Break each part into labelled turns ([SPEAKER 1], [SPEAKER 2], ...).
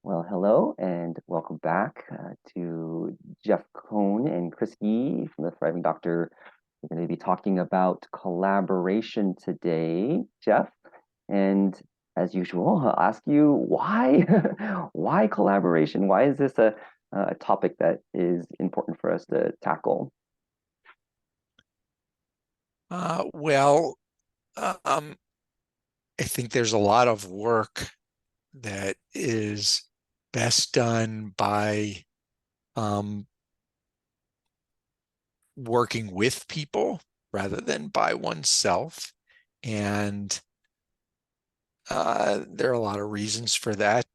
[SPEAKER 1] Well, hello and welcome back to Jeff Cohn and Chris Yee from the Thriving Doctor. We're going to be talking about collaboration today, Jeff. And as usual, I'll ask you why, why collaboration? Why is this a topic that is important for us to tackle?
[SPEAKER 2] Well, um, I think there's a lot of work that is best done by um, working with people rather than by oneself. And there are a lot of reasons for that,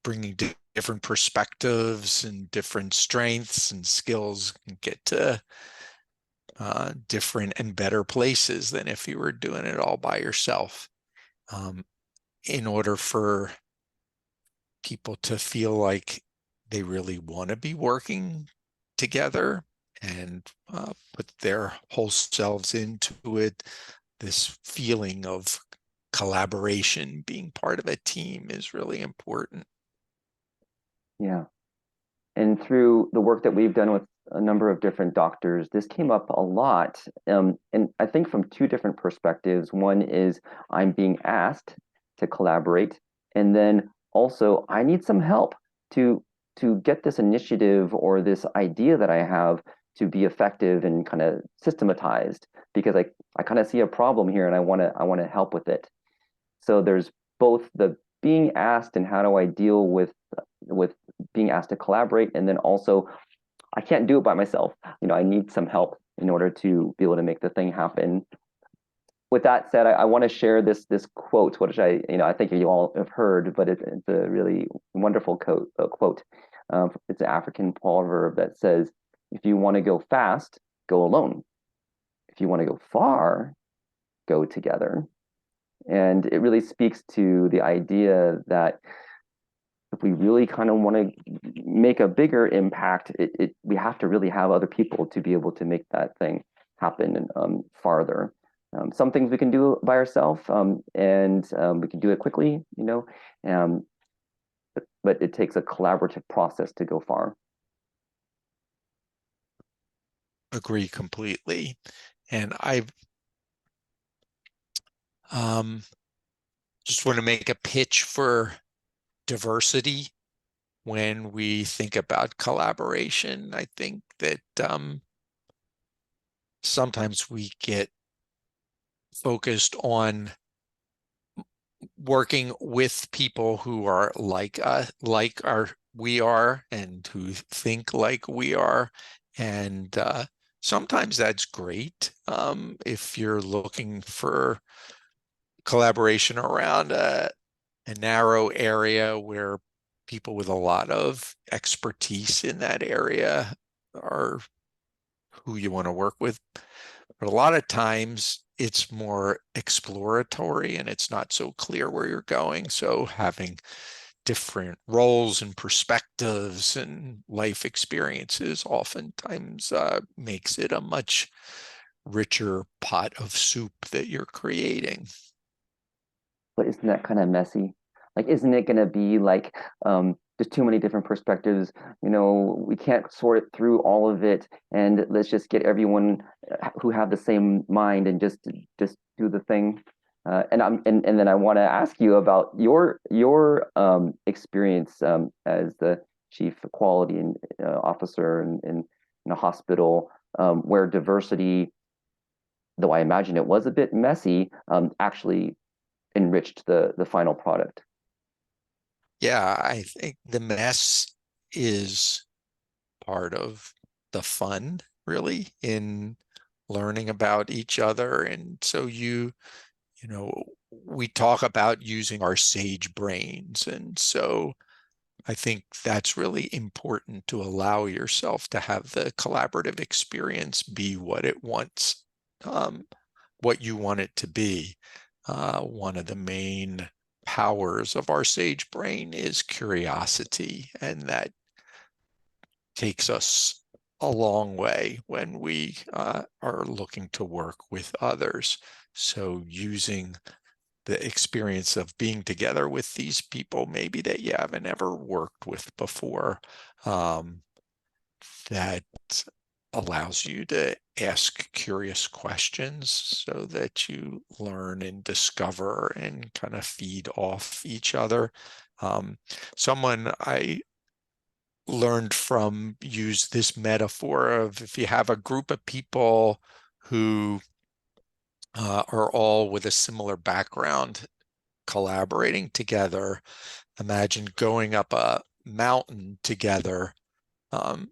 [SPEAKER 2] bringing different perspectives and different strengths and skills can get to different and better places than if you were doing it all by yourself. Um, in order for people to feel like they really want to be working together and put their whole selves into it, this feeling of collaboration, being part of a team is really important.
[SPEAKER 1] Yeah. And through the work that we've done with a number of different doctors, this came up a lot. And I think from two different perspectives. One is I'm being asked to collaborate, and then also I need some help to get this initiative or this idea that I have to be effective and kind of systematized because I kind of see a problem here and I want to help with it. So there's both the being asked and how do I deal with being asked to collaborate, and then also I can't do it by myself. I need some help in order to be able to make the thing happen. With that said, I want to share this quote, which I think you all have heard, but it's a really wonderful quote. It's an African proverb that says, "If you want to go fast, go alone. If you want to go far, go together." And it really speaks to the idea that if we really kind of want to make a bigger impact, we have to really have other people to be able to make that thing happen farther. Some things we can do by ourselves, and we can do it quickly, um, but it takes a collaborative process to go far.
[SPEAKER 2] Agree completely. And I um, just want to make a pitch for diversity when we think about collaboration. I think that sometimes we get focused on working with people who are like we are, and who think like we are, and sometimes that's great if you're looking for collaboration around a narrow area where people with a lot of expertise in that area are who you want to work with. But a lot of times it's more exploratory and it's not so clear where you're going. So having different roles and perspectives and life experiences oftentimes makes it a much richer pot of soup that you're creating.
[SPEAKER 1] But isn't that kind of messy? Like, isn't it going to be like there's too many different perspectives? We can't sort it through all of it, and let's just get everyone who have the same mind and just do the thing. And then I want to ask you about your experience as the chief quality and, officer in a hospital where diversity, though I imagine it was a bit messy, actually enriched the final product.
[SPEAKER 2] Yeah, I think the mess is part of the fun, really, in learning about each other. And so you know, we talk about using our sage brains. And so I think that's really important to allow yourself to have the collaborative experience be what it wants, um, what you want it to be. One of the main powers of our sage brain is curiosity, and that takes us a long way when we are looking to work with others. So using the experience of being together with these people, maybe that you haven't ever worked with before, that allows you to ask curious questions so that you learn and discover and kind of feed off each other. Someone I learned from used this metaphor of, if you have a group of people who are all with a similar background collaborating together, imagine going up a mountain together. Um,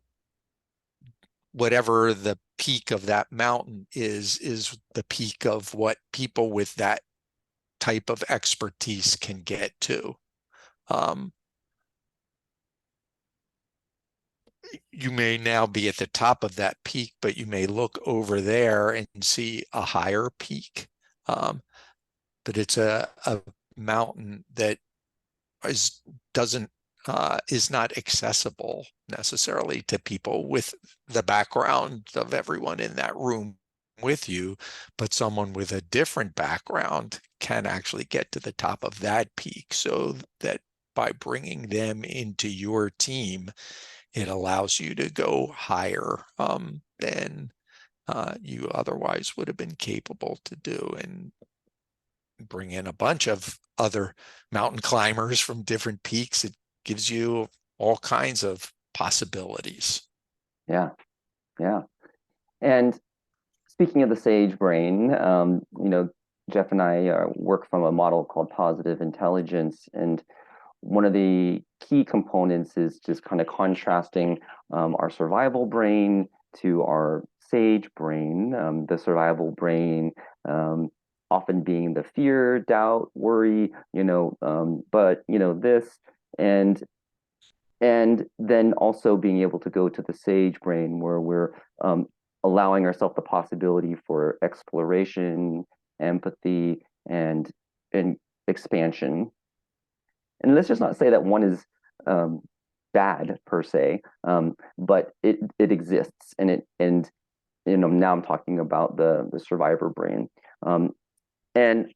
[SPEAKER 2] Whatever the peak of that mountain is the peak of what people with that type of expertise can get to. Um, you may now be at the top of that peak, but you may look over there and see a higher peak. But it's a mountain that is doesn't is not accessible necessarily to people with the background of everyone in that room with you, but someone with a different background can actually get to the top of that peak, so that by bringing them into your team, it allows you to go higher than you otherwise would have been capable to do, and bring in a bunch of other mountain climbers from different peaks. It gives you all kinds of possibilities.
[SPEAKER 1] Yeah, yeah. And speaking of the sage brain, Jeff and I work from a model called positive intelligence, and one of the key components is just kind of contrasting our survival brain to our sage brain. The survival brain often being the fear, doubt, worry, but this, and and then also being able to go to the sage brain where we're allowing ourselves the possibility for exploration, empathy, and expansion. And let's just not say that one is um, bad per se, but it exists, and now I'm talking about the survivor brain. And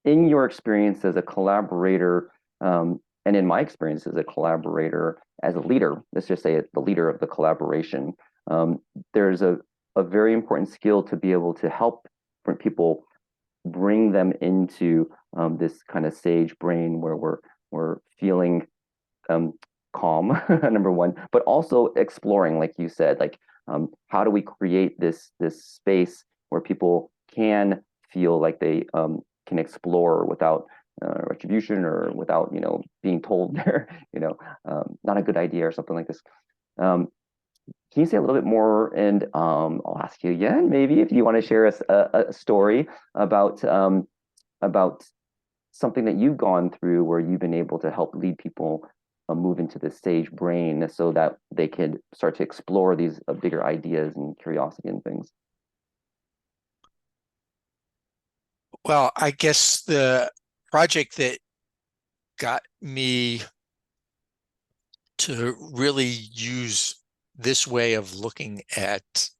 [SPEAKER 1] in your experience as a collaborator, and in my experience as a collaborator, as a leader, let's just say the leader of the collaboration, there's a very important skill to be able to help different people, bring them into this kind of sage brain where we're feeling um, calm, number one, but also exploring, like you said, like how do we create this space where people can feel like they can explore without retribution or without being told they're not a good idea or something like this. Um, can you say a little bit more? And I'll ask you again, maybe if you want to share us a story about something that you've gone through where you've been able to help lead people move into the sage brain so that they could start to explore these bigger ideas and curiosity and things.
[SPEAKER 2] Well, I guess the project that got me to really use this way of looking at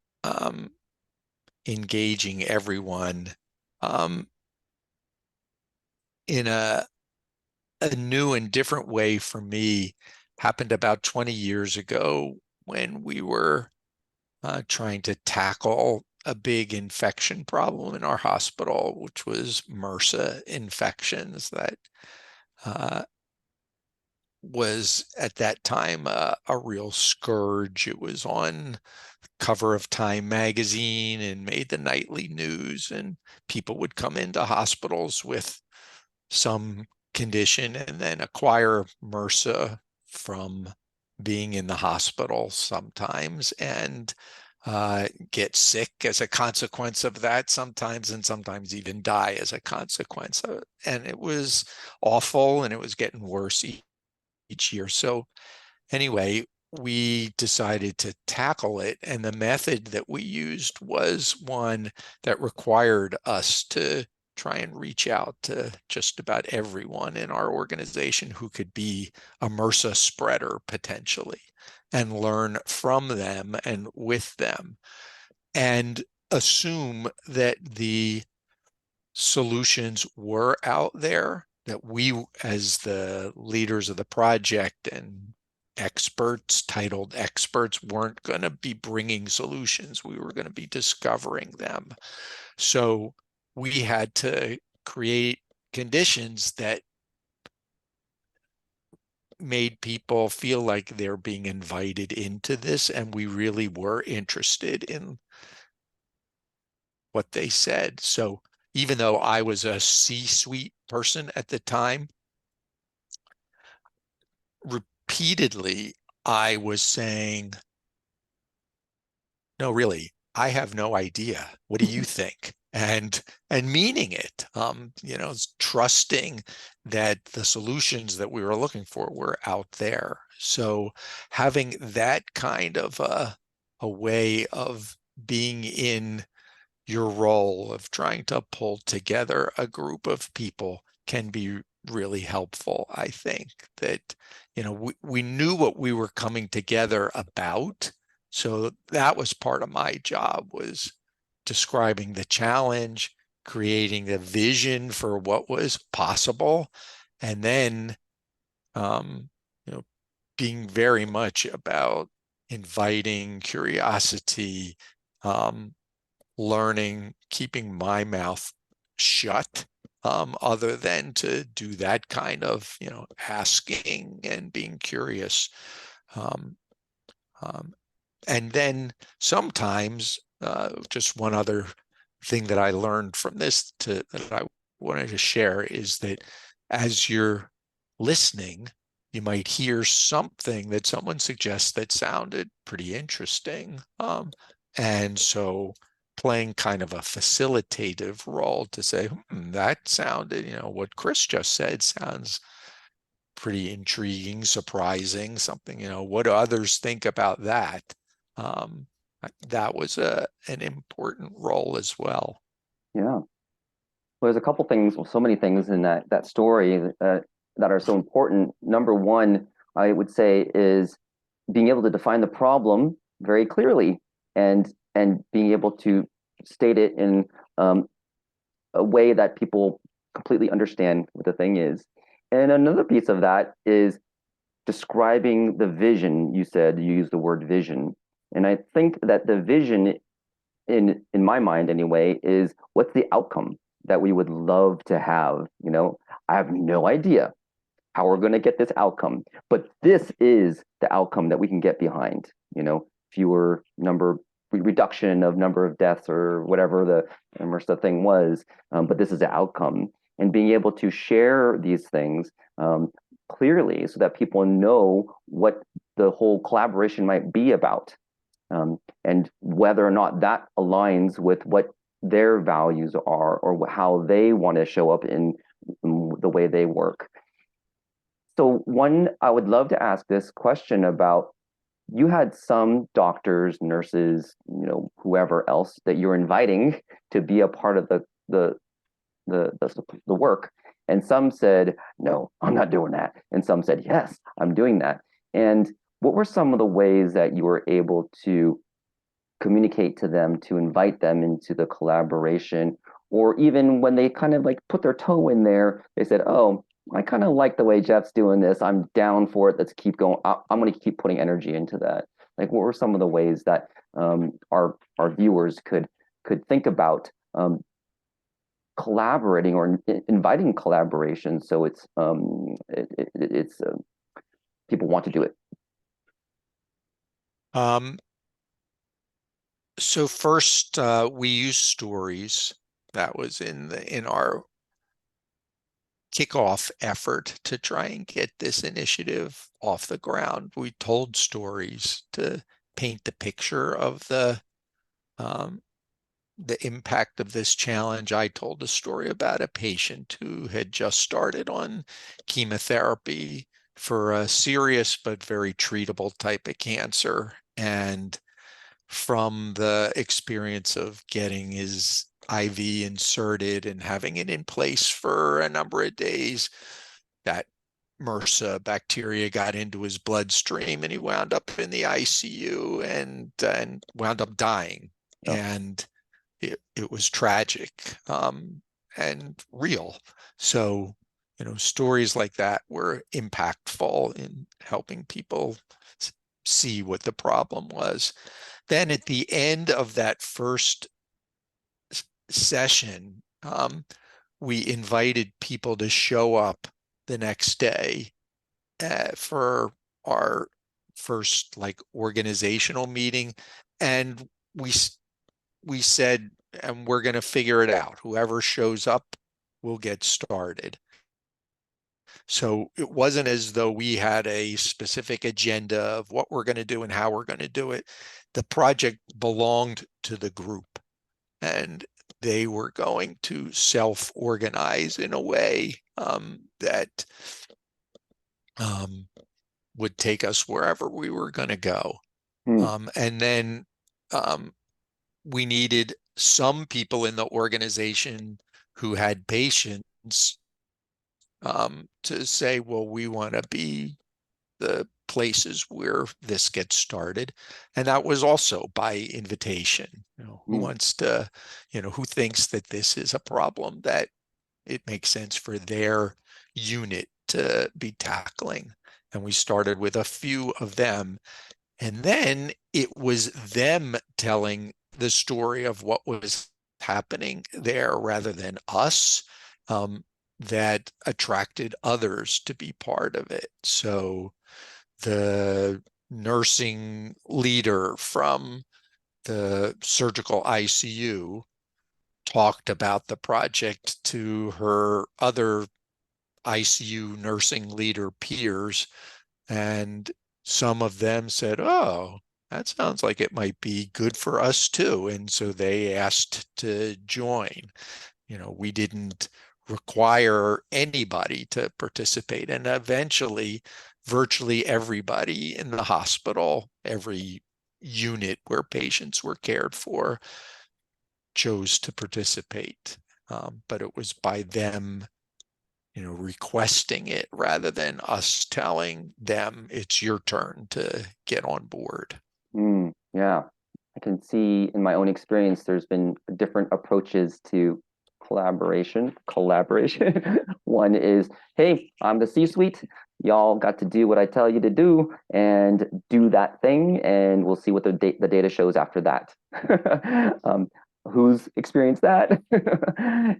[SPEAKER 2] engaging everyone in a new and different way for me happened about 20 years ago, when we were trying to tackle a big infection problem in our hospital, which was MRSA infections. That was at that time a real scourge. It was on cover of Time magazine and made the nightly news, and people would come into hospitals with some condition and then acquire MRSA from being in the hospital sometimes, and get sick as a consequence of that sometimes, and sometimes even die as a consequence. And it was awful, and it was getting worse each year. So anyway, we decided to tackle it, and the method that we used was one that required us to try and reach out to just about everyone in our organization who could be a MRSA spreader potentially, and learn from them and with them, and assume that the solutions were out there, that we, as the leaders of the project and experts, titled experts, weren't going to be bringing solutions. We were going to be discovering them. So we had to create conditions that made people feel like they're being invited into this, and we really were interested in what they said. So even though I was a C-suite person at the time, repeatedly I was saying, no, really, I have no idea. What do you think? And meaning it, trusting that the solutions that we were looking for were out there. So having that kind of a way of being in your role of trying to pull together a group of people can be really helpful. I think that, we knew what we were coming together about. So that was part of my job, was describing the challenge, creating the vision for what was possible, and then, um, you know, being very much about inviting curiosity, um, learning, keeping my mouth shut, other than to do that kind of, asking and being curious. Um, um, and then sometimes, just one other thing that I learned from this that I wanted to share is that as you're listening, you might hear something that someone suggests that sounded pretty interesting. And so playing kind of a facilitative role to say, that sounded, what Chris just said sounds pretty intriguing, surprising, something, what do others think about that? Um, that was an important role as well.
[SPEAKER 1] Yeah. Well, there's a couple things, well, so many things in that story that are so important. Number one, I would say, is being able to define the problem very clearly and being able to state it in um, a way that people completely understand what the thing is. And another piece of that is describing the vision. You said you used the word vision, and I think that the vision, in my mind anyway, is what's the outcome that we would love to have. I have no idea how we're going to get this outcome, but this is the outcome that we can get behind. Fewer number reduction of number of deaths or whatever the MRSA thing was, but this is the outcome, and being able to share these things clearly so that people know what the whole collaboration might be about, and whether or not that aligns with what their values are or how they want to show up in the way they work. So one, I would love to ask this question about, you had some doctors, nurses, whoever else that you're inviting to be a part of the work. And some said, no, I'm not doing that. And some said, yes, I'm doing that. And what were some of the ways that you were able to communicate to them, to invite them into the collaboration? Or even when they kind of like put their toe in there, they said, oh, I kind of like the way Jeff's doing this. I'm down for it. Let's keep going. I'm going to keep putting energy into that. Like, what were some of the ways that our viewers could think about collaborating or inviting collaboration, so it's people want to do it?
[SPEAKER 2] Um, so first, we use stories. That was in our kickoff effort to try and get this initiative off the ground. We told stories to paint the picture of um, the impact of this challenge. I told a story about a patient who had just started on chemotherapy for a serious but very treatable type of cancer. And from the experience of getting his IV inserted and having it in place for a number of days, that MRSA bacteria got into his bloodstream and he wound up in the ICU and wound up dying.
[SPEAKER 1] Oh,
[SPEAKER 2] And it was tragic. and real. So, stories like that were impactful in helping people see what the problem was. Then at the end of that first session, we invited people to show up the next day for our first like organizational meeting, and we said, and we're going to figure it out. Whoever shows up will get started. So it wasn't as though we had a specific agenda of what we're going to do and how we're going to do it. The project belonged to the group, and they were going to self-organize in a way that um, would take us wherever we were going to go.
[SPEAKER 1] Hmm.
[SPEAKER 2] And then um, we needed some people in the organization who had patience to say, well, we want to be the places where this gets started. And that was also by invitation. Who
[SPEAKER 1] Hmm.
[SPEAKER 2] wants to, who thinks that this is a problem that it makes sense for their unit to be tackling. And we started with a few of them. And then it was them telling the story of what was happening there rather than us, that attracted others to be part of it. So the nursing leader from the surgical ICU talked about the project to her other ICU nursing leader peers, and some of them said, oh, that sounds like it might be good for us too. And so they asked to join. We didn't require anybody to participate. And eventually, virtually everybody in the hospital, every unit where patients were cared for, chose to participate. But it was by them, requesting it rather than us telling them it's your turn to get on board.
[SPEAKER 1] Yeah, I can see in my own experience, there's been different approaches to collaboration. One is, hey, I'm the C-suite. Y'all got to do what I tell you to do and do that thing, and we'll see what the data shows after that. um, who's experienced that?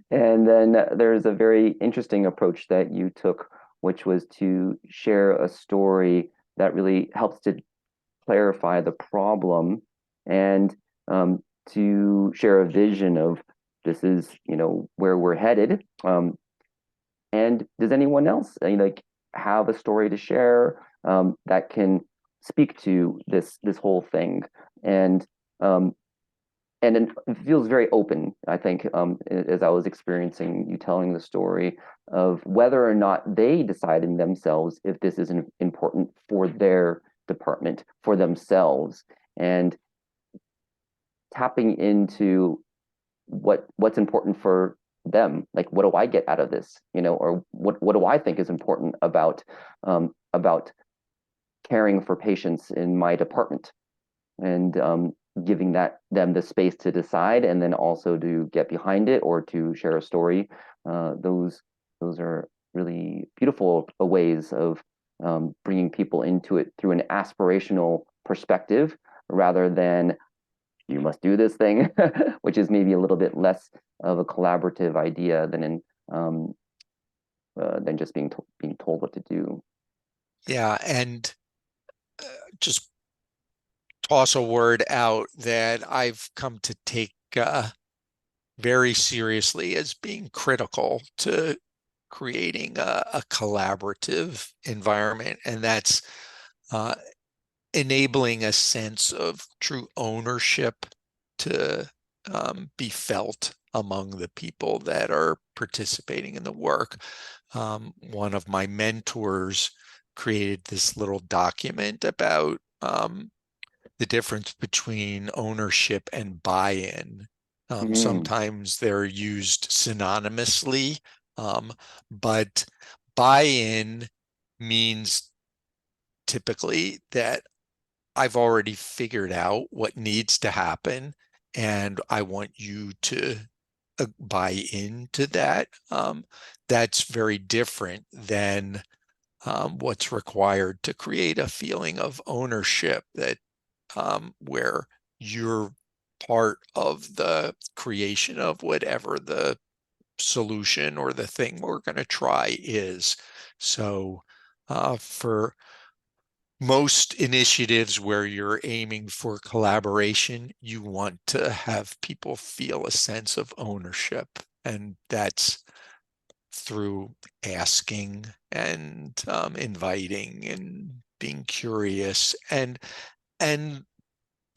[SPEAKER 1] And then there's a very interesting approach that you took, which was to share a story that really helps to clarify the problem and to share a vision of this is where we're headed. And does anyone else like have a story to share that can speak to this whole thing? And um, and it feels very open, I think, as I was experiencing you telling the story of whether or not they deciding themselves if this is important for their department, for themselves, and tapping into what's important for them. Like, what do I get out of this? Or what do I think is important about caring for patients in my department? And giving them the space to decide, and then also to get behind it or to share a story. Those are really beautiful ways of bringing people into it through an aspirational perspective rather than you must do this thing, which is maybe a little bit less of a collaborative idea um, than just being told what to do.
[SPEAKER 2] Yeah, and just toss a word out that I've come to take very seriously as being critical to creating a collaborative environment, and that's uh, enabling a sense of true ownership to be felt among the people that are participating in the work. One of my mentors created this little document about the difference between ownership and buy-in.
[SPEAKER 1] Mm,
[SPEAKER 2] Sometimes they're used synonymously, but buy-in means typically that I've already figured out what needs to happen, and I want you to buy into that, that's very different than what's required to create a feeling of ownership that where you're part of the creation of whatever the solution or the thing we're going to try is. So for most initiatives where you're aiming for collaboration, you want to have people feel a sense of ownership. And that's through asking and inviting and being curious and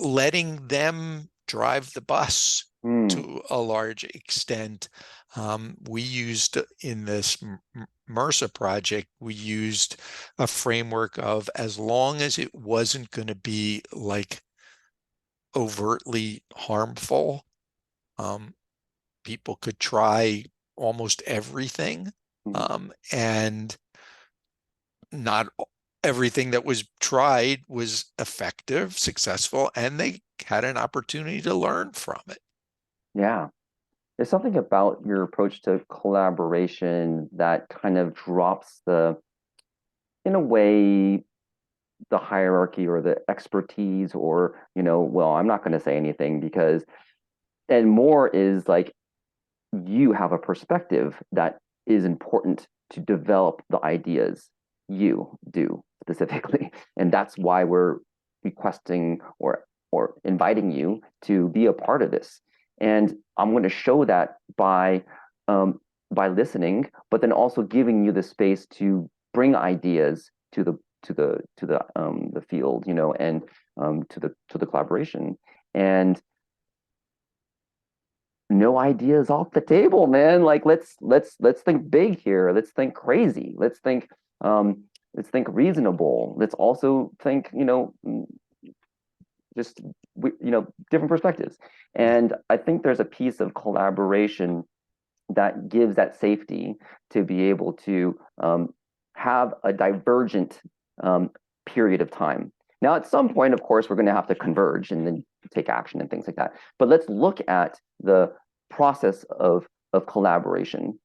[SPEAKER 2] letting them drive the bus
[SPEAKER 1] Hmm.
[SPEAKER 2] to a large extent. We used in this MRSA project, we used a framework of as long as it wasn't going to be like overtly harmful, um, people could try almost everything.
[SPEAKER 1] Hmm.
[SPEAKER 2] And not everything that was tried was effective, successful, and they had an opportunity to learn from it.
[SPEAKER 1] Yeah. There's something about your approach to collaboration that kind of drops in a way, the hierarchy or the expertise or, well, I'm not going to say anything because, and more is like you have a perspective that is important to develop the ideas you do specifically. And that's why we're requesting or inviting you to be a part of this. And I'm going to show that um, by listening, but then also giving you the space to bring ideas to the field, and to the collaboration. And no ideas off the table, man. Like let's think big here. Let's think crazy. Um let's think reasonable. Let's also think, just different perspectives. And I think there's a piece of collaboration that gives that safety to be able to have a divergent um, period of time. Now, at some point, of course, we're going to have to converge and then take action and things like that. But let's look at the process of collaboration.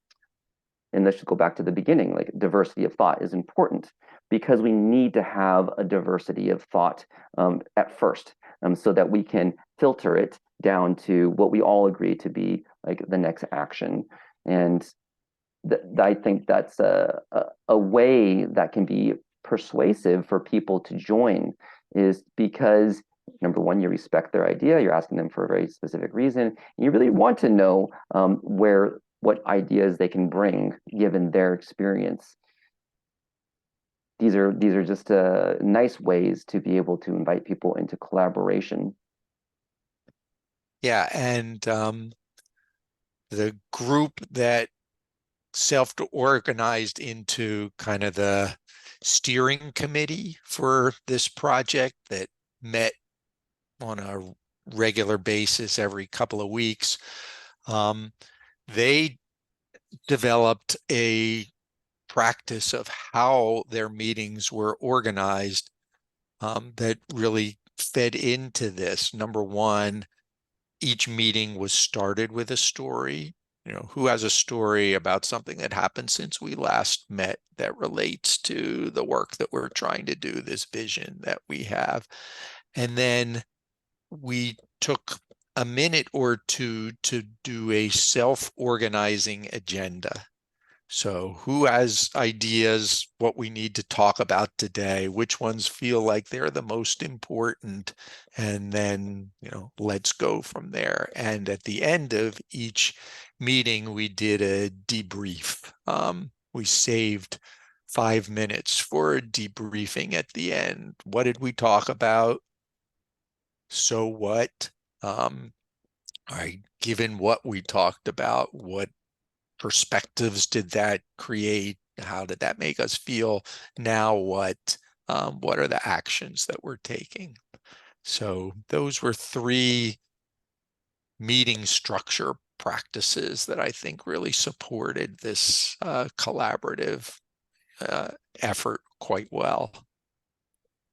[SPEAKER 1] And let's just go back to the beginning. Like diversity of thought is important because we need to have a diversity of thought at first, so that we can filter it down to what we all agree to be like the next action. And I think that's a way that can be persuasive for people to join, is because number one, you respect their idea, you're asking them for a very specific reason, you really want to know what ideas they can bring given their experience. These are just nice ways to be able to invite people into collaboration.
[SPEAKER 2] Yeah, and the group that self-organized into kind of the steering committee for this project that met on a regular basis every couple of weeks, they developed a practice of how their meetings were organized that really fed into this. Number one, each meeting was started with a story. Who has a story about something that happened since we last met that relates to the work that we're trying to do, this vision that we have. And then we took a minute or two to do a self-organizing agenda. So who has ideas, what we need to talk about today, which ones feel like they're the most important, and then, let's go from there. And at the end of each meeting, we did a debrief. We saved 5 minutes for a debriefing at the end. What did we talk about? So what? Um, all right, given what we talked about, what perspectives did that create? How did that make us feel? Now what are the actions that we're taking? So those were three meeting structure practices that I think really supported this collaborative uh, effort quite well.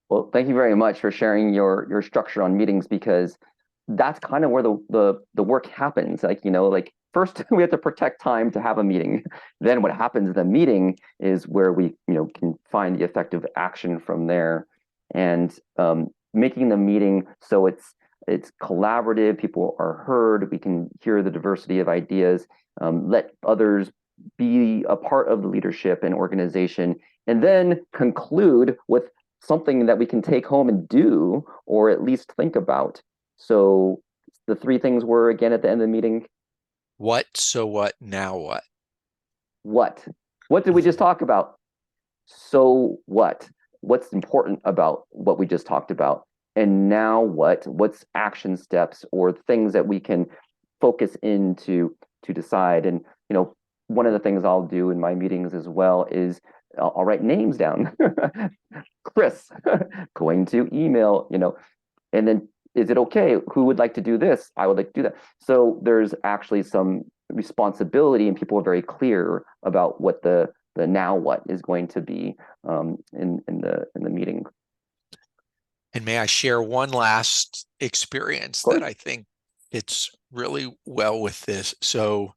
[SPEAKER 1] Well, thank you very much for sharing your structure on meetings, because that's kind of where the work happens. Like, first we have to protect time to have a meeting. Then what happens in the meeting is where we, can find the effective action from there, and making the meeting so it's collaborative. People are heard. We can hear the diversity of ideas. Let others be a part of the leadership and organization, and then conclude with something that we can take home and do, or at least think about. So the three things were, again, at the end of the meeting:
[SPEAKER 2] What, so what, now what?
[SPEAKER 1] what? What did we just talk about? So what? What's important about what we just talked about? And now what? What's action steps or things that we can focus into to decide? And one of the things I'll do in my meetings as well is I'll write names down. Chris, going to email, and then, is it okay? Who would like to do this? I would like to do that. So there's actually some responsibility, and people are very clear about what the now what is going to be, in the meeting. Of
[SPEAKER 2] And may I share one last experience that
[SPEAKER 1] course.
[SPEAKER 2] I think fits really well with this? So,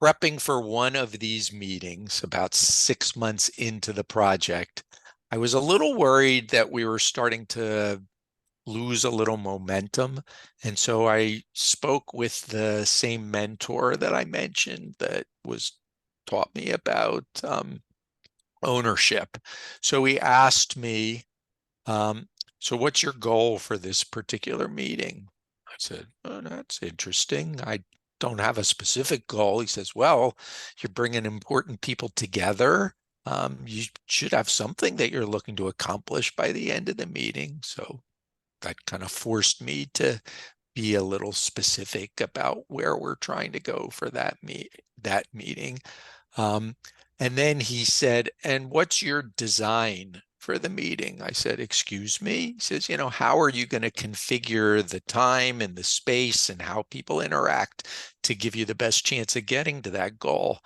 [SPEAKER 2] prepping for one of these meetings about 6 months into the project, I was a little worried that we were starting to lose a little momentum. And so I spoke with the same mentor that I mentioned that was taught me about ownership. So he asked me, so what's your goal for this particular meeting? I said, oh, that's interesting. I don't have a specific goal. He says, well, you're bringing important people together. You should have something that you're looking to accomplish by the end of the meeting. So that kind of forced me to be a little specific about where we're trying to go for that meeting. And then he said, and what's your design for the meeting? I said, excuse me? He says, how are you going to configure the time and the space and how people interact to give you the best chance of getting to that goal?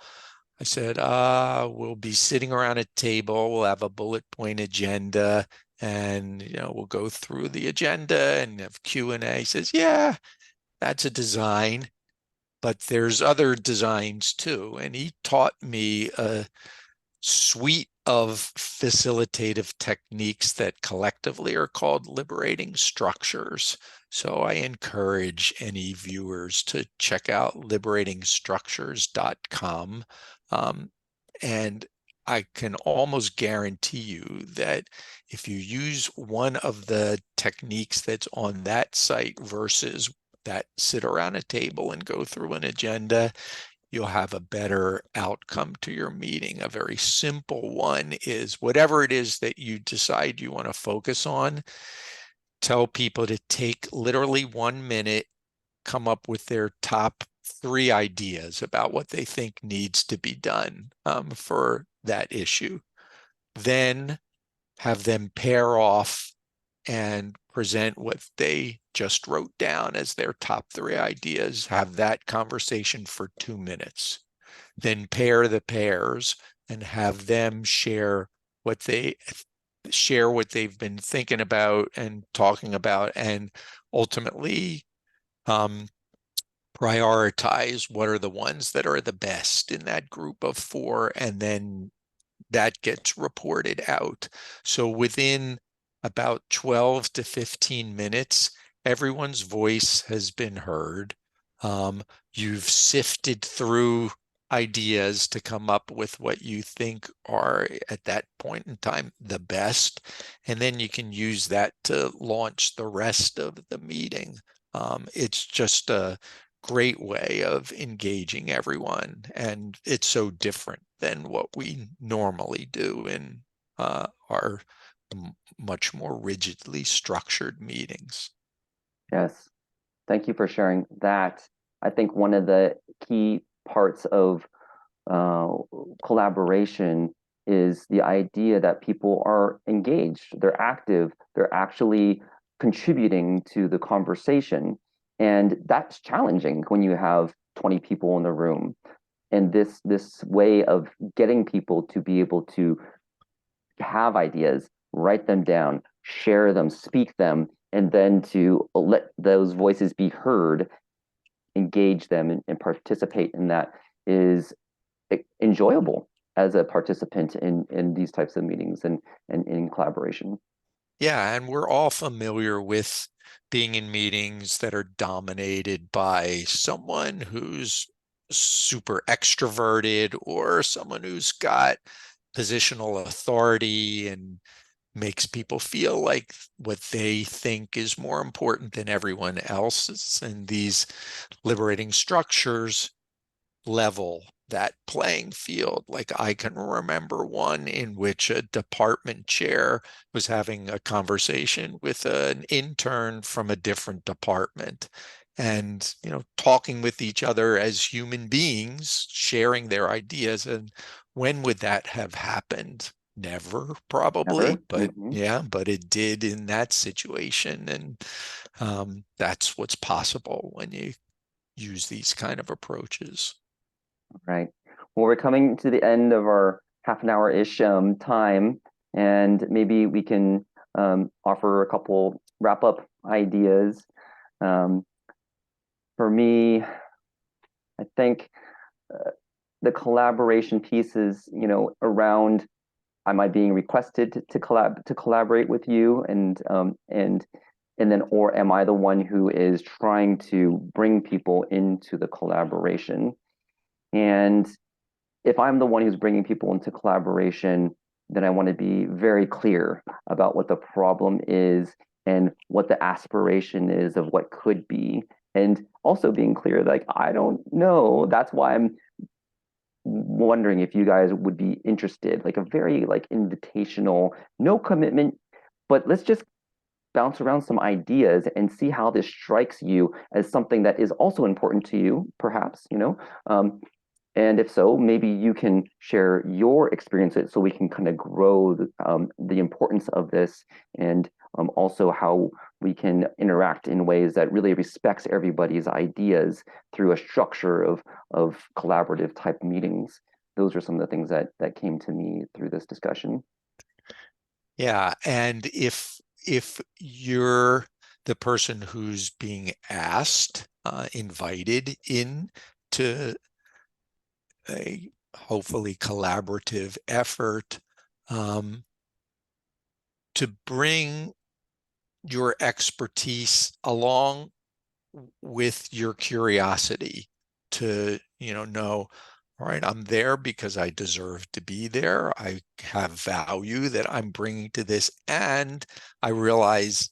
[SPEAKER 2] I said, we'll be sitting around a table, we'll have a bullet point agenda, and we'll go through the agenda and have Q&A. He says, yeah, that's a design, but there's other designs too. And he taught me a suite of facilitative techniques that collectively are called liberating structures. So I encourage any viewers to check out liberatingstructures.com. And I can almost guarantee you that if you use one of the techniques that's on that site versus that sit around a table and go through an agenda, you'll have a better outcome to your meeting. A very simple one is whatever it is that you decide you want to focus on, tell people to take literally 1 minute, come up with their top 3 ideas about what they think needs to be done for that issue. Then have them pair off and present what they just wrote down as their top 3 ideas. Have that conversation for 2 minutes. Then pair the pairs and have them share what they've been thinking about and talking about, and ultimately prioritize what are the ones that are the best in that group of 4, and then that gets reported out. So within about 12 to 15 minutes, everyone's voice has been heard. You've sifted through ideas to come up with what you think are at that point in time the best, and then you can use that to launch the rest of the meeting. It's just a great way of engaging everyone, and it's so different than what we normally do in our much more rigidly structured meetings.
[SPEAKER 1] Yes. Thank you for sharing that. I think one of the key parts of uh, collaboration is the idea that people are engaged, they're active, they're actually contributing to the conversation. And that's challenging when you have 20 people in the room. And this way of getting people to be able to have ideas, write them down, share them, speak them, and then to let those voices be heard engage them and participate in that is enjoyable as a participant in these types of meetings and in collaboration.
[SPEAKER 2] Yeah, and we're all familiar with being in meetings that are dominated by someone who's super extroverted or someone who's got positional authority and makes people feel like what they think is more important than everyone else's. And these liberating structures level that playing field. Like I can remember one in which a department chair was having a conversation with an intern from a different department and, talking with each other as human beings, sharing their ideas. And when would that have happened? Never, probably,
[SPEAKER 1] Never.
[SPEAKER 2] but yeah, but it did in that situation. And that's what's possible when you use these kind of approaches.
[SPEAKER 1] Right. Well, we're coming to the end of our half an hour-ish time, and maybe we can offer a couple wrap-up ideas. Um, for me, I think the collaboration pieces, around am I being requested to collaborate with you, and then or am I the one who is trying to bring people into the collaboration? And if I'm the one who's bringing people into collaboration, then I want to be very clear about what the problem is and what the aspiration is of what could be. And also being clear, like, I don't know. That's why I'm wondering if you guys would be interested, like a very like invitational, no commitment, but let's just bounce around some ideas and see how this strikes you as something that is also important to you, perhaps, and if so, maybe you can share your experiences so we can kind of grow the importance of this and also how we can interact in ways that really respects everybody's ideas through a structure of collaborative type meetings. Those are some of the things that came to me through this discussion.
[SPEAKER 2] Yeah, and if you're the person who's being asked, invited in to a hopefully collaborative effort, um, to bring your expertise along with your curiosity to, know, all right, I'm there because I deserve to be there. I have value that I'm bringing to this. And I realize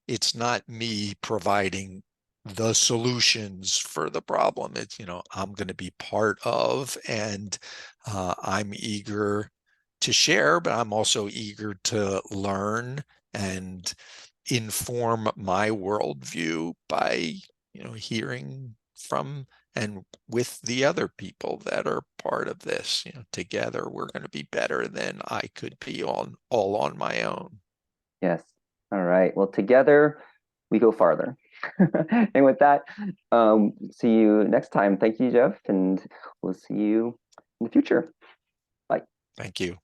[SPEAKER 2] it's not me providing the solutions for the problem. It's, I'm going to be part of, and I'm eager to share, but I'm also eager to learn and inform my worldview by, hearing from and with the other people that are part of this. Together we're going to be better than I could be all on my own.
[SPEAKER 1] Yes. All right. Well, together we go farther. And with that, see you next time. Thank you, Jeff, and we'll see you in the future. Bye.
[SPEAKER 2] Thank you.